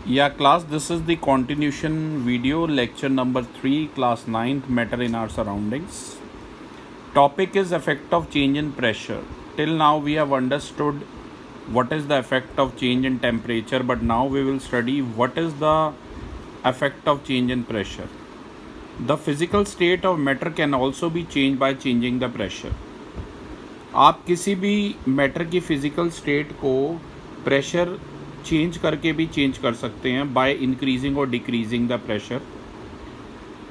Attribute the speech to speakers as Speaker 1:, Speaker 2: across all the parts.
Speaker 1: Yeah, class, this is the continuation video, lecture number 3, class 9th, matter in our surroundings. Topic is effect of change in pressure. Till now we have understood what is the effect of change in temperature, but now we will study what is the effect of change in pressure. The physical state of matter can also be changed by changing the pressure. आप किसी भी matter की physical state को pressure change करके भी change कर सकते हैं बाय इंक्रीजिंग और डिक्रीजिंग द प्रेशर.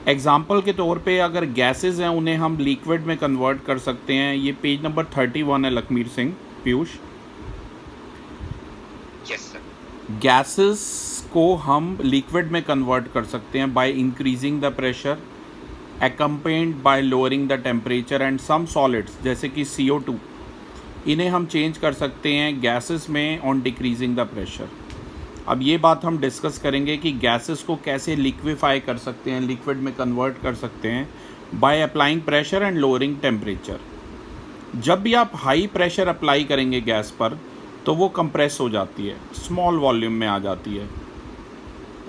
Speaker 1: एग्जाम्पल के तौर पे अगर गैसेस हैं उन्हें हम लिक्विड में कन्वर्ट कर सकते हैं. ये पेज नंबर 31 है Lakhmir Singh Piyush.
Speaker 2: Yes sir.
Speaker 1: Gases को हम लिक्विड में कन्वर्ट कर सकते हैं by increasing the pressure accompanied by lowering the temperature, and some solids जैसे कि CO2 इन्हें हम चेंज कर सकते हैं गैसेस में ऑन डिक्रीजिंग द प्रेशर. अब ये बात हम डिस्कस करेंगे कि गैसेस को कैसे लिक्विफाई कर सकते हैं, लिक्विड में कन्वर्ट कर सकते हैं by applying pressure and lowering temperature. जब भी आप हाई प्रेशर अप्लाई करेंगे गैस पर तो वो कंप्रेस हो जाती है, स्मॉल वॉल्यूम में आ जाती है,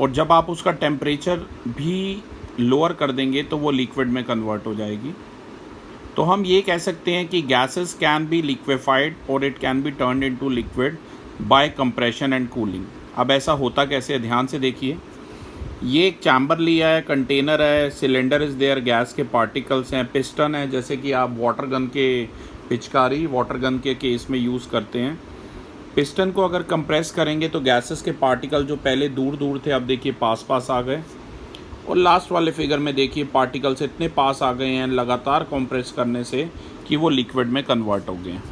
Speaker 1: और जब आप उसका टेम्परेचर भी लोअर कर देंगे तो वो लिक्विड में कन्वर्ट हो जाएगी. तो हम ये कह सकते हैं कि गैसेस कैन बी लिक्विफाइड और it can be turn into liquid bye compression and cooling. अब ऐसा होता कैसे है, ध्यान से देखिए. ये एक चैम्बर लिया है, कंटेनर है, सिलेंडर इज़ देयर, गैस के पार्टिकल्स हैं, पिस्टन है, जैसे कि आप वाटर गन के पिचकारी वाटर गन के केस में यूज़ करते हैं. पिस्टन को अगर कंप्रेस करेंगे तो गैसेस के पार्टिकल जो पहले दूर दूर थे अब देखिए पास पास आ गए, और लास्ट वाले फिगर में देखिए पार्टिकल्स इतने पास आ गए हैं लगातार कंप्रेस करने से कि वो लिक्विड में कन्वर्ट हो गए हैं.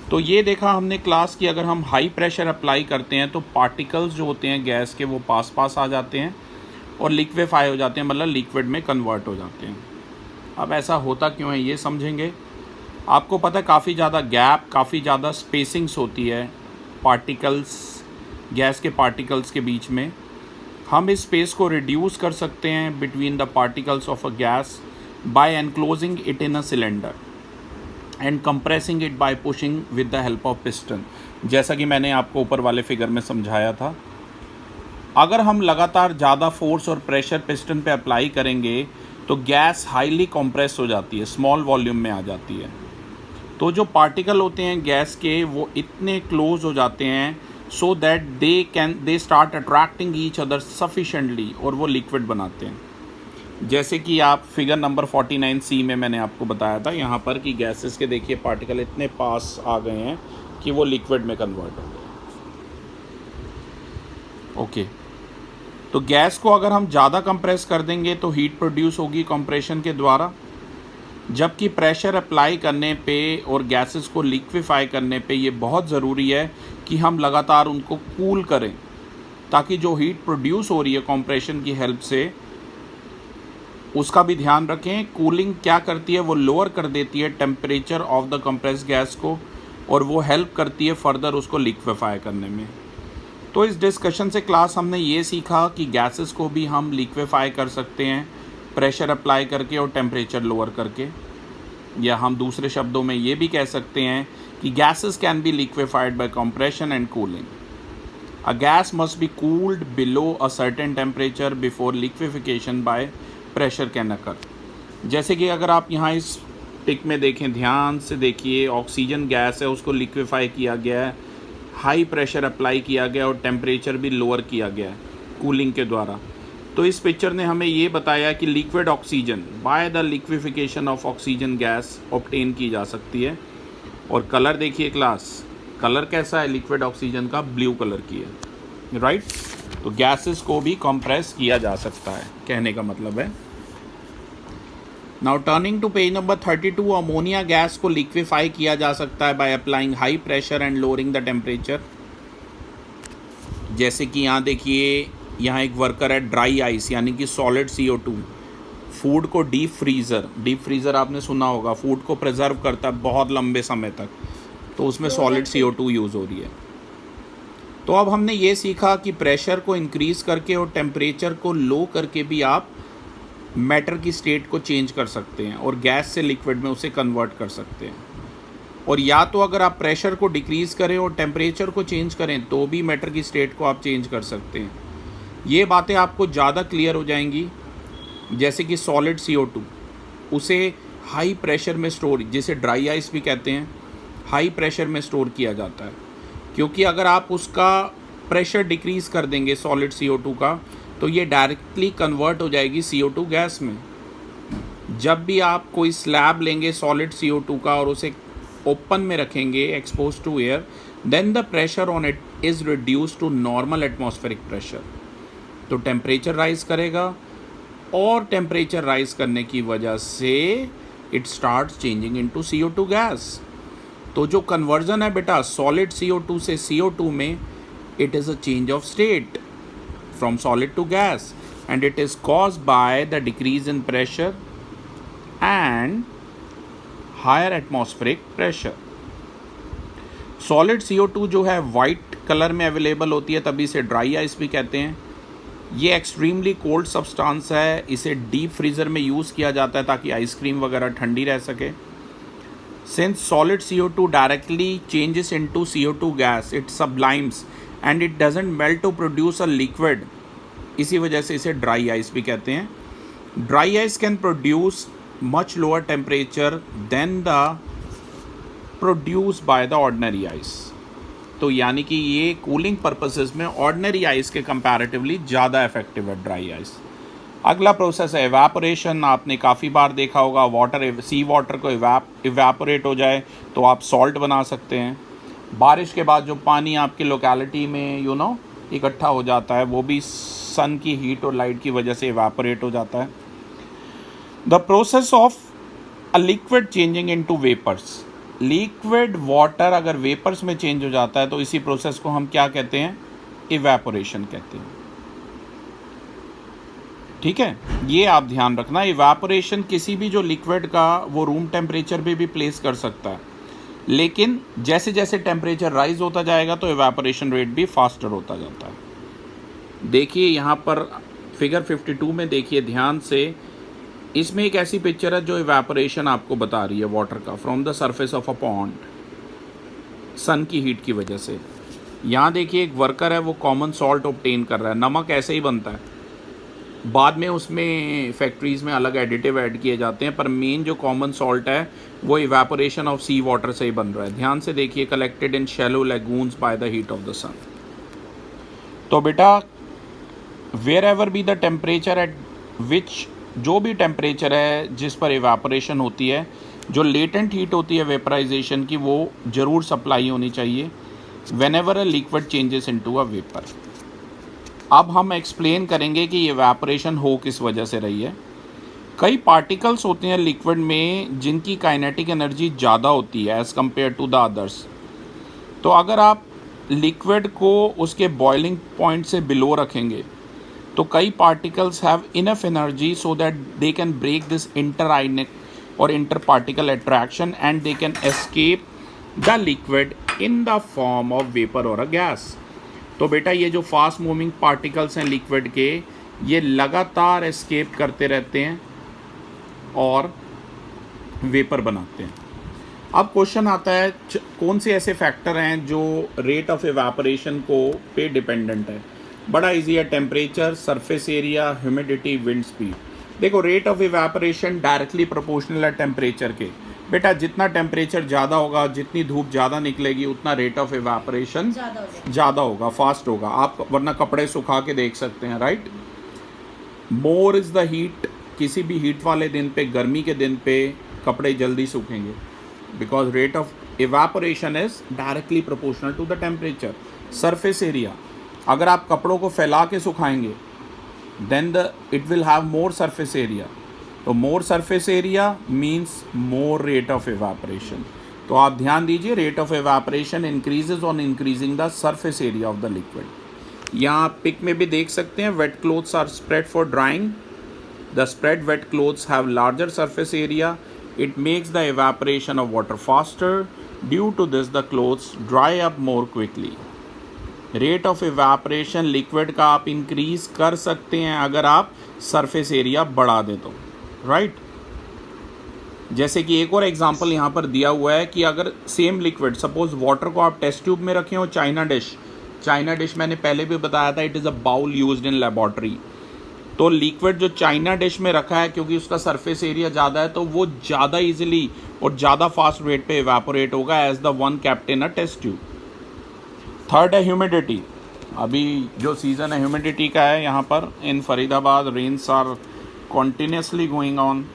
Speaker 1: तो ये देखा हमने क्लास की अगर हम हाई प्रेशर अप्लाई करते हैं तो पार्टिकल्स जो होते हैं गैस के वो पास पास आ जाते हैं और लिक्विफाई हो जाते हैं, मतलब लिक्विड में कन्वर्ट हो जाते हैं. अब ऐसा होता क्यों है ये समझेंगे. आपको पता है काफ़ी ज़्यादा गैप, काफ़ी ज़्यादा स्पेसिंग्स होती है पार्टिकल्स, गैस के पार्टिकल्स के बीच में. हम इस स्पेस को रिड्यूस कर सकते हैं between the particles of a gas by enclosing it in a cylinder and compressing it by pushing with the help of piston, जैसा कि मैंने आपको ऊपर वाले फिगर में समझाया था. अगर हम लगातार ज़्यादा फोर्स और प्रेशर पिस्टन पे अप्लाई करेंगे तो गैस हाईली कंप्रेस हो जाती है, स्मॉल वॉल्यूम में आ जाती है. तो जो पार्टिकल होते हैं गैस के वो इतने क्लोज हो जाते हैं so that they start attracting each other sufficiently और वो लिक्विड बनाते हैं. जैसे कि आप फिगर नंबर 49C में मैंने आपको बताया था यहाँ पर कि गैसेस के देखिए पार्टिकल इतने पास आ गए हैं कि वो लिक्विड में कन्वर्ट हो गए. ओके, तो गैस को अगर हम ज़्यादा कंप्रेस कर देंगे तो हीट प्रोड्यूस होगी कंप्रेशन के द्वारा, जबकि प्रेशर अप्लाई करने पे और गैसेस को लिक्विफाई करने पे ये बहुत ज़रूरी है कि हम लगातार उनको कूल करें ताकि जो हीट प्रोड्यूस हो रही है कंप्रेशन की हेल्प से उसका भी ध्यान रखें. कूलिंग क्या करती है, वो लोअर कर देती है temperature of the compress gas को और वो हेल्प करती है फर्दर उसको लिक्विफाई करने में. तो इस डिस्कशन से क्लास हमने ये सीखा कि गैसेस को भी हम लिक्विफाई कर सकते हैं प्रेशर अप्लाई करके और टेम्परेचर लोअर करके, या हम दूसरे शब्दों में ये भी कह सकते हैं कि gases can be liquefied by compression and cooling. A gas must be cooled below a certain temperature before liquefaction by pressure can occur. जैसे कि अगर आप यहाँ इस पिक में देखें, ध्यान से देखिए, ऑक्सीजन गैस है उसको लिक्विफाई किया गया है, हाई प्रेशर अप्लाई किया गया और टेम्परेचर भी लोअर किया गया है कूलिंग के द्वारा. तो इस पिक्चर ने हमें ये बताया कि liquid oxygen by the liquefaction of oxygen gas obtain की जा सकती है. और कलर देखिए क्लास, कलर कैसा है लिक्विड ऑक्सीजन का, ब्लू कलर की है, राइट. तो गैसेस को भी कंप्रेस किया जा सकता है, कहने का मतलब है. Now turning to page number 32, ammonia gas को लिक्विफाई किया जा सकता है by applying high pressure and lowering the temperature. जैसे कि यहाँ देखिए, यहाँ एक वर्कर है ड्राई आइस यानी कि सॉलिड CO2. फूड को डीप फ्रीज़र आपने सुना होगा, फूड को प्रिजर्व करता है बहुत लंबे समय तक, तो उसमें सॉलिड CO2 यूज़ हो रही है. तो अब हमने ये सीखा कि प्रेशर को इंक्रीज़ करके और टेम्परेचर को लो करके भी आप मैटर की स्टेट को चेंज कर सकते हैं और गैस से लिक्विड में उसे कन्वर्ट कर सकते हैं. और या तो अगर आप प्रेशर को डिक्रीज़ करें और टेम्परेचर को चेंज करें तो भी मैटर की स्टेट को आप चेंज कर सकते हैं. ये बातें आपको ज़्यादा क्लियर हो जाएंगी। जैसे कि सॉलिड CO2, उसे हाई प्रेशर में स्टोर, जिसे ड्राई आइस भी कहते हैं, हाई प्रेशर में स्टोर किया जाता है। क्योंकि अगर आप उसका प्रेशर डिक्रीज़ कर देंगे सॉलिड CO2 का, तो ये डायरेक्टली कन्वर्ट हो जाएगी CO2 गैस में। जब भी आप कोई स्लैब लेंगे सॉलिड CO2 का और उसे ओपन में रखेंगे expose to air, then the pressure on it is reduce to normal atmospheric pressure. तो टेम्परेचर राइज करेगा, और टेम्परेचर राइज करने की वजह से it start changing into CO2 gas. तो जो कन्वर्जन है बेटा सॉलिड CO2 से CO2 में, it is a change of state from solid to gas, and it is caused by the decrease in pressure and higher atmospheric pressure. Solid CO2 जो है white colour में available होती है, तभी इसे dry ice भी कहते हैं। ये एक्सट्रीमली कोल्ड सब्सटेंस है, इसे डीप फ्रीज़र में यूज़ किया जाता है ताकि आइसक्रीम वगैरह ठंडी रह सके। Since solid CO2 directly changes into CO2 gas, it sublimes and it doesn't melt to produce a liquid, इसी वजह से इसे ड्राई आइस भी कहते हैं। Dry ice can produce much lower temperature than the produce by the ordinary ice. तो यानी कि ये कूलिंग पर्पसेस में ऑर्डिनरी आइस के कंपैरेटिवली ज़्यादा इफेक्टिव है ड्राई आइस। अगला प्रोसेस है एवापोरेशन। आपने काफ़ी बार देखा होगा, वाटर, सी वाटर को इवेपोरेट हो जाए तो आप सॉल्ट बना सकते हैं। बारिश के बाद जो पानी आपकी लोकेलिटी में इकट्ठा हो जाता है, वो भी सन की हीट और लाइट की वजह से इवेपोरेट हो जाता है। The process of a liquid changing into vapours. Liquid water अगर वेपर्स में चेंज हो जाता है तो इसी प्रोसेस को हम क्या कहते हैं? इवेपोरेशन कहते हैं। ठीक है, ये आप ध्यान रखना। इवेपोरेशन किसी भी जो लिक्विड का वो रूम टेम्परेचर पे भी प्लेस कर सकता है, लेकिन जैसे जैसे टेम्परेचर राइज होता जाएगा तो इवेपोरेशन रेट भी फास्टर होता जाता है। देखिए यहाँ पर फिगर 52 में देखिए ध्यान से, इसमें एक ऐसी पिक्चर है जो इवेपोरेशन आपको बता रही है वाटर का from the surface of a pond, sun की हीट की वजह से। यहाँ देखिए एक वर्कर है, वो कॉमन सॉल्ट ऑब्टेन कर रहा है। नमक ऐसे ही बनता है, बाद में उसमें फैक्ट्रीज़ में अलग एडिटिव ऐड किए जाते हैं, पर मेन जो कॉमन सॉल्ट है वो इवेपोरेशन ऑफ सी वाटर से ही बन रहा है। ध्यान से देखिए, collected in shallow lagoons by the heat of the sun. तो बेटा wherever be the temperature at which, जो भी टेम्परेचर है जिस पर इवेपोरेशन होती है, जो लेटेंट हीट होती है वेपराइजेशन की, वो ज़रूर सप्लाई होनी चाहिए when ever a liquid changes into a vapour. अब हम एक्सप्लेन करेंगे कि ये इवेपोरेशन हो किस वजह से रही है। कई पार्टिकल्स होते हैं लिक्विड में जिनकी काइनेटिक एनर्जी ज़्यादा होती है as compare to the others. तो अगर आप लिक्विड को उसके बॉइलिंग पॉइंट से बिलो रखेंगे तो कई particles have enough energy so that they can break this interionic और interparticle attraction and they can escape the liquid in the form of vapour और अ गैस। तो बेटा ये जो फास्ट मूविंग पार्टिकल्स हैं liquid के, ये लगातार एस्केप करते रहते हैं और वेपर बनाते हैं। अब क्वेश्चन आता है कौन से ऐसे फैक्टर हैं जो रेट ऑफ इवेपोरेशन को पे डिपेंडेंट है। बड़ा इजी है, temperature, surface area, humidity, wind speed. देखो rate of evaporation directly proportional है टेम्परेचर के। बेटा जितना टेम्परेचर ज़्यादा होगा, जितनी धूप ज़्यादा निकलेगी, उतना रेट ऑफ इवेपोरेशन ज़्यादा होगा, फास्ट होगा। आप वरना कपड़े सुखा के देख सकते हैं, right. More is the heat, किसी भी हीट वाले दिन पे, गर्मी के दिन पे कपड़े जल्दी सूखेंगे, because rate of evaporation is directly proportional to the temperature. Surface area, अगर आप कपड़ों को फैला के सुखाएंगे then it will have more surface area. तो more surface area means more rate of evaporation. तो आप ध्यान दीजिए, rate of evaporation increases on increasing the surface area of the liquid. यहाँ आप पिक में भी देख सकते हैं, wet clothes are spread for drawing. The spread wet clothes have larger surface area. It makes the evaporation of water faster. Due to this the clothes dry up more quickly. Rate of evaporation liquid का आप increase कर सकते हैं अगर आप surface area बढ़ा दें तो, राइट। जैसे कि एक और एग्जांपल यहाँ पर दिया हुआ है कि अगर सेम लिक्विड, सपोज वाटर को आप टेस्ट ट्यूब में रखें और चाइना डिश, चाइना डिश मैंने पहले भी बताया था, it is a bowl used in laboratory. तो लिक्विड जो चाइना डिश में रखा है, क्योंकि उसका सरफेस एरिया ज़्यादा है, तो वो ज़्यादा इजीली और ज़्यादा फास्ट रेट पे इवेपोरेट होगा as the one kept in a test tube. Third है ह्यूमिडिटी। अभी जो सीज़न है ह्यूमिडिटी का है यहाँ पर in Faridabad, rains are continuously going on,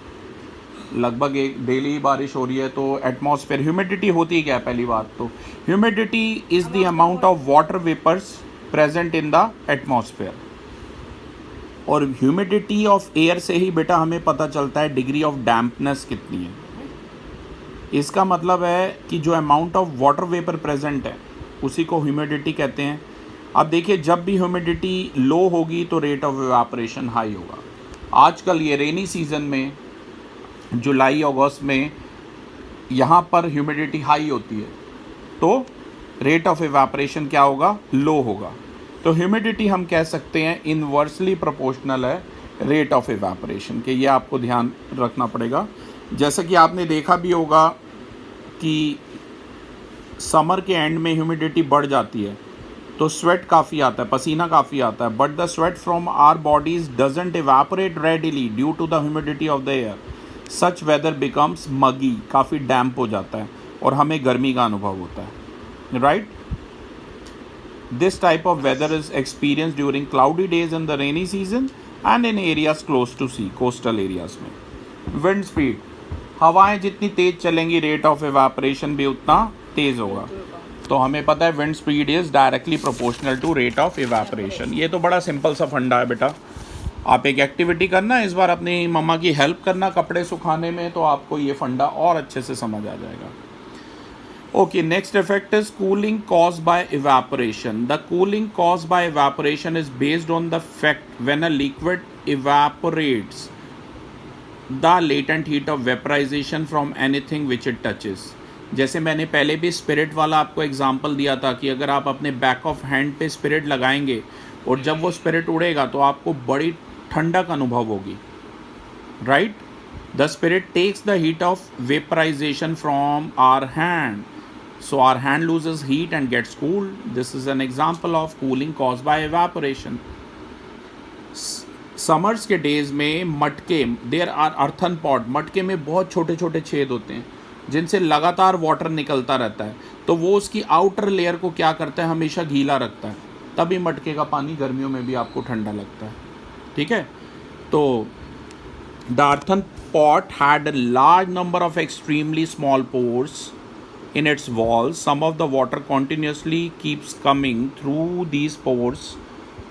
Speaker 1: लगभग एक डेली बारिश हो रही है। तो एटमॉस्फेयर ह्यूमिडिटी होती है क्या है? पहली बात तो humidity is the amount of water vapours present in the atmosphere. और ह्यूमिडिटी ऑफ एयर से ही बेटा हमें पता चलता है डिग्री ऑफ डैम्पनेस कितनी है। इसका मतलब है कि जो amount of water vapour present है उसी को ह्यूमिडिटी कहते हैं। अब देखिए, जब भी ह्यूमिडिटी लो होगी तो रेट ऑफ इवेपोरेशन हाई होगा। आजकल ये रेनी सीजन में जुलाई अगस्त में यहाँ पर ह्यूमिडिटी हाई होती है, तो रेट ऑफ इवेपोरेशन क्या होगा? लो होगा। तो ह्यूमिडिटी हम कह सकते हैं इनवर्सली प्रोपोर्शनल है रेट ऑफ इवेपोरेशन के। ये आपको ध्यान रखना पड़ेगा। जैसा कि आपने देखा भी होगा कि समर के एंड में ह्यूमिडिटी बढ़ जाती है तो स्वेट काफ़ी आता है, पसीना काफ़ी आता है, but the sweat from our bodies doesn't evaporate readily due to the humidity of the air. Such weather becomes muggy, काफ़ी डैम्प हो जाता है और हमें गर्मी का अनुभव होता है, right. This type of weather is experience during cloudy days in the rainy season and in areas close to sea, coastal areas में। विंड स्पीड, हवाएं जितनी तेज़ चलेंगी रेट ऑफ इवेपोरेशन भी उतना तेज़ होगा। तो हमें पता है wind speed is directly proportional to rate of evaporation. ये तो बड़ा सिंपल सा फंडा है बेटा। आप एक एक्टिविटी करना, इस बार अपनी मम्मा की हेल्प करना कपड़े सुखाने में, तो आपको ये फंडा और अच्छे से समझ आ जाएगा। Okay, next effect is cooling caused by evaporation. The cooling caused by evaporation is based on the fact when a liquid evaporates the latent heat of vaporisation from anything which it touches. जैसे मैंने पहले भी spirit वाला आपको example दिया था कि अगर आप अपने बैक ऑफ हैंड पे स्पिरिट लगाएंगे और जब वो स्पिरिट उड़ेगा तो आपको बड़ी ठंडक अनुभव होगी, right. The spirit takes the heat of vaporisation from our hand, so our hand loses heat and gets cooled. This is an example of cooling caused by evaporation. Summers के डेज में मटके, देयर आर अर्थन पॉट, मटके में बहुत छोटे छोटे छेद होते हैं जिनसे लगातार वाटर निकलता रहता है। तो वो उसकी आउटर लेयर को क्या करता है? हमेशा गीला रखता है, तभी मटके का पानी गर्मियों में भी आपको ठंडा लगता है, ठीक है। तो the earthen pot had a large number of extremely small pores in its walls. Some of the water continuously keeps coming through these pores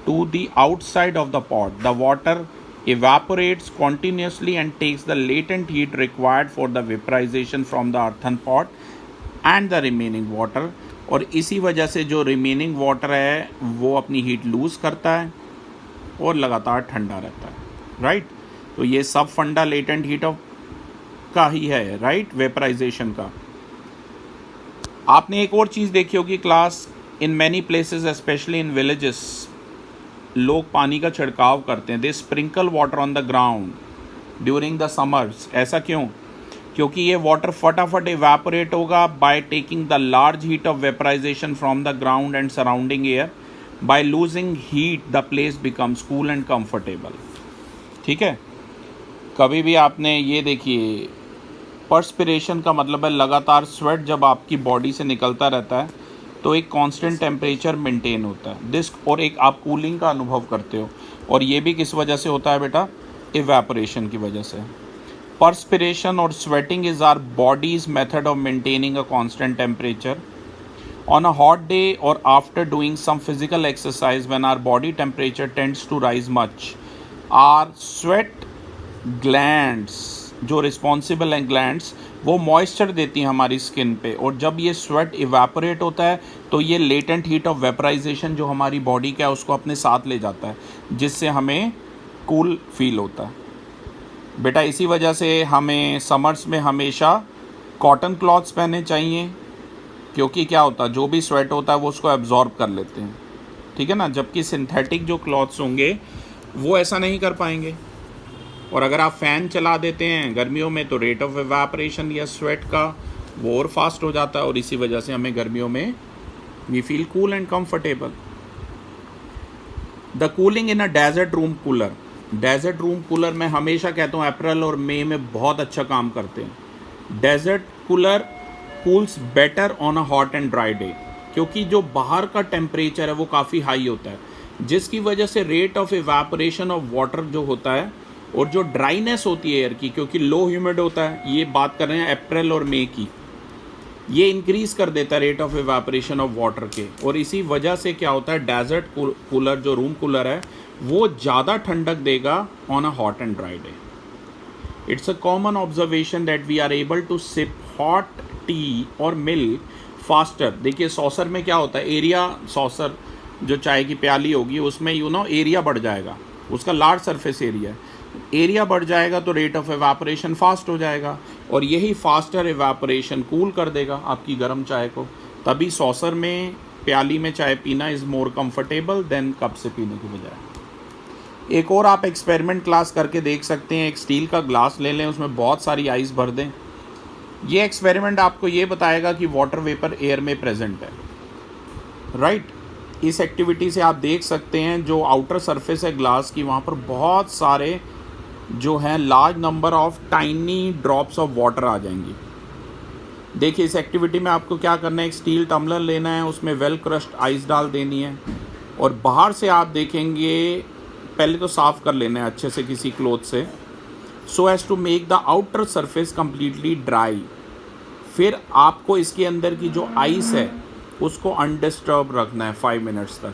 Speaker 1: to the outside of the pot. The water evaporates continuously and takes the latent heat required for the vaporization from the earthen pot and the remaining water. और इसी वजह से जो remaining water है वो अपनी heat loose करता है और लगातार ठंडा रहता है, राइट। तो ये सब फंडा लेटेंट हीट ऑफ का ही है, राइट, वेपराइजेशन का। आपने एक और चीज़ देखी होगी class, in many places specially in villages लोग पानी का छिड़काव करते हैं। They sprinkle water on the ground during the summers. ऐसा क्यों? क्योंकि ये वाटर फटाफट इवेपोरेट होगा by taking the large heat of vaporisation from the ground and surrounding air. By losing heat the place becomes cool and comfortable, ठीक है। कभी भी आपने ये देखिए, पर्सपिरेशन का मतलब है लगातार स्वेट जब आपकी बॉडी से निकलता रहता है तो एक कांस्टेंट टेम्परेचर मेंटेन होता है दिस, और एक आप कूलिंग का अनुभव करते हो। और ये भी किस वजह से होता है बेटा? इवेपोरेशन की वजह से। पर्सपिरेशन और sweating is our body's method of maintaining a constant temperature on a hot day और after doing some physical exercise when our body temperature tends to rise much, our sweat glands जो responsible हैं glands, वो moisture देती हैं हमारी skin पे, और जब ये स्वेट इवेपोरेट होता है तो ये लेटेंट हीट ऑफ वेपराइजेशन जो हमारी बॉडी का है उसको अपने साथ ले जाता है, जिससे हमें कूल फील होता है बेटा। इसी वजह से हमें समर्स में हमेशा कॉटन क्लॉथ्स पहनने चाहिए, क्योंकि क्या होता है, जो भी स्वेट होता है वो उसको एब्जॉर्ब कर लेते हैं, ठीक है ना। जबकि सिंथेटिक जो क्लॉथ्स होंगे वो ऐसा नहीं कर पाएंगे। और अगर आप फ़ैन चला देते हैं गर्मियों में तो रेट ऑफ इवेपोरेशन या स्वेट का वो और फास्ट हो जाता है, और इसी वजह से हमें गर्मियों में we feel cool and comfortable. The cooling in a desert room cooler. Desert room cooler मैं हमेशा कहता हूँ अप्रैल और मई में बहुत अच्छा काम करते हैं. Desert cooler cools better on a hot and dry day, क्योंकि जो बाहर का टेम्परेचर है वो काफ़ी हाई होता है, जिसकी वजह से rate of evaporation of water जो होता है और जो ड्राइनेस होती है एयर की, क्योंकि लो ह्यूमिड होता है, ये बात कर रहे हैं अप्रैल और मई की, ये इंक्रीज़ कर देता है rate of evaporation of water के. और इसी वजह से क्या होता है, डेजर्ट कूलर जो रूम कूलर है वो ज़्यादा ठंडक देगा on a hot and dry day. It's a common observation that we are able to sip hot tea और मिल्क फास्टर. देखिए सॉसर में क्या होता है, एरिया सॉसर जो चाय की प्याली होगी उसमें एरिया बढ़ जाएगा, उसका लार्ज सरफेस एरिया बढ़ जाएगा तो रेट ऑफ एवापोरेशन फास्ट हो जाएगा, और यही फास्टर एवापोरेशन कूल कर देगा आपकी गर्म चाय को. तभी सॉसर में प्याली में चाय पीना is more comfortable than cup से पीने की बजाय. एक और आप एक्सपेरिमेंट क्लास करके देख सकते हैं. एक स्टील का ग्लास ले लें, उसमें बहुत सारी आइस भर दें. ये एक्सपेरिमेंट आपको ये बताएगा कि वाटर वेपर एयर में प्रेजेंट है, राइट. इस एक्टिविटी से आप देख सकते हैं जो आउटर सरफेस है ग्लास की, वहाँ पर बहुत सारे जो हैं large number of tiny drops of water आ जाएंगी. देखिए इस एक्टिविटी में आपको क्या करना है, एक स्टील टम्बलर लेना है, उसमें वेल क्रश्ड आइस डाल देनी है, और बाहर से आप देखेंगे पहले तो साफ़ कर लेना है अच्छे से किसी क्लॉथ से, so as to make the outer surface completely dry. फिर आपको इसके अंदर की जो आइस है उसको अनडिस्टर्ब रखना है 5 मिनट्स तक.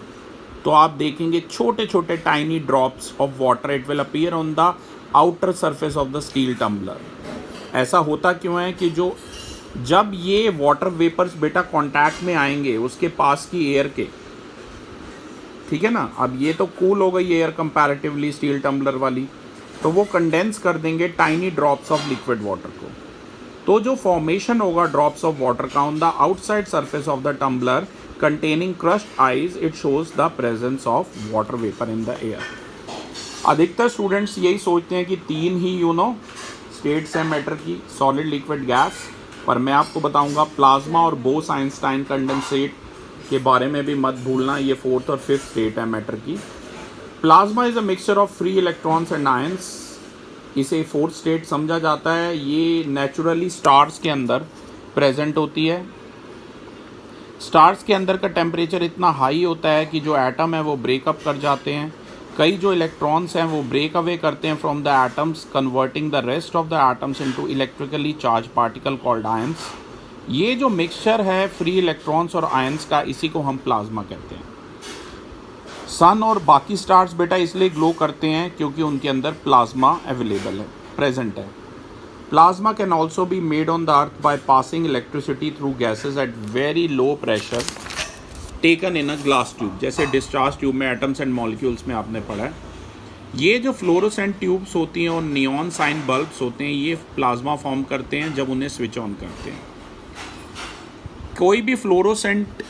Speaker 1: तो आप देखेंगे छोटे छोटे tiny drops of water it will appear on the outer surface of the steel tumbler. ऐसा होता क्यों है कि जब ये वाटर वेपर्स बेटा कांटेक्ट में आएंगे उसके पास की एयर के, ठीक है ना, अब ये तो कूल हो गई एयर कंपैरेटिवली स्टील टम्बलर वाली, तो वो कंडेंस कर देंगे tiny drops of liquid water को. तो जो फॉर्मेशन होगा ड्रॉप्स ऑफ वाटर का on the outside surface of the tumbler containing crushed ice, it shows the presence of water vapour in the air. अधिकतर स्टूडेंट्स यही सोचते हैं कि 3 ही स्टेट्स हैं मैटर की, सॉलिड, लिक्विड, गैस, पर मैं आपको बताऊंगा प्लाज्मा और बोस-आइंस्टाइन कंडेंसेट के बारे में भी मत भूलना. ये 4th और 5th स्टेट है मैटर की. Plasma is a mixture of free electrons and ions. इसे 4th स्टेट समझा जाता है. ये नेचुरली स्टार्स के अंदर प्रेजेंट होती है. स्टार्स के अंदर का टेम्परेचर इतना हाई होता है कि जो एटम है वो ब्रेकअप कर जाते हैं. कई जो इलेक्ट्रॉन्स हैं वो ब्रेक अवे करते हैं from the atoms, converting the rest of the atoms into electrically charge particle called ions. ये जो मिक्सचर है फ्री इलेक्ट्रॉन्स और आयंस का, इसी को हम प्लाज्मा कहते हैं. सन और बाकी स्टार्स बेटा इसलिए ग्लो करते हैं क्योंकि उनके अंदर प्लाज्मा अवेलेबल है, प्रेजेंट है. Plasma can also be made on the earth by passing electricity through gases at very low pressure taken in a glass tube. जैसे डिस्चार्ज ट्यूब में एटम्स एंड मॉलिक्यूल्स में आपने पढ़ा है. ये जो फ्लोरोसेंट ट्यूब्स होती हैं और नियॉन साइन बल्ब्स होते हैं, ये प्लाज्मा फॉर्म करते हैं जब उन्हें स्विच ऑन करते हैं. कोई भी फ्लोरोसेंट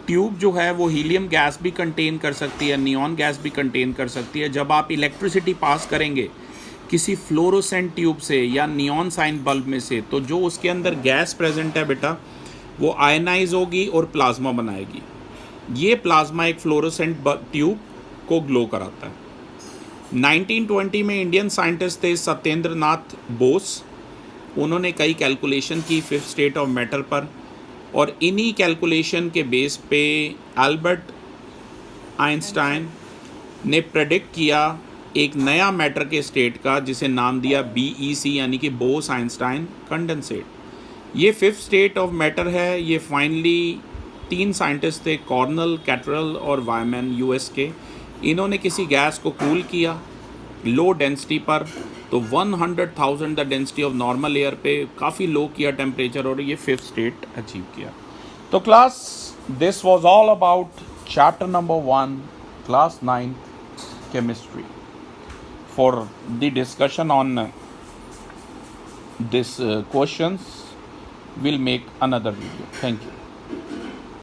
Speaker 1: ट्यूब जो है वो हीलियम गैस भी कंटेन कर सकती है, नियॉन गैस भी कंटेन कर सकती है. जब आप इलेक्ट्रिसिटी पास करेंगे किसी फ्लोरोसेंट ट्यूब से या नियॉन साइन बल्ब में से, तो जो उसके अंदर गैस प्रेजेंट है बेटा वो आयनाइज होगी और प्लाज्मा बनाएगी. ये प्लाज्मा एक फ्लोरोसेंट ट्यूब को ग्लो कराता है. 1920 में इंडियन साइंटिस्ट थे सत्येंद्र नाथ बोस. उन्होंने कई कैलकुलेशन की 5th स्टेट ऑफ मैटर पर, और इन्हीं कैलकुलेशन के बेस पे एल्बर्ट आइंस्टाइन ने प्रेडिक्ट किया एक नया मैटर के स्टेट का, जिसे नाम दिया BEC यानी कि बोस-आइंस्टाइन कंडेंसेट. ये 5th स्टेट ऑफ मैटर है. ये फाइनली 3 साइंटिस्ट थे, कॉर्नल, कैटरल और वायमैन, US के. इन्होंने किसी गैस को कूल किया लो डेंसिटी पर, तो 100,000 the density of normal air पे काफ़ी लो किया टेम्परेचर, और ये 5th स्टेट अचीव किया. तो class this was all about chapter number 1 class 9th chemistry. For the discussion on this questions we'll make another video. Thank you.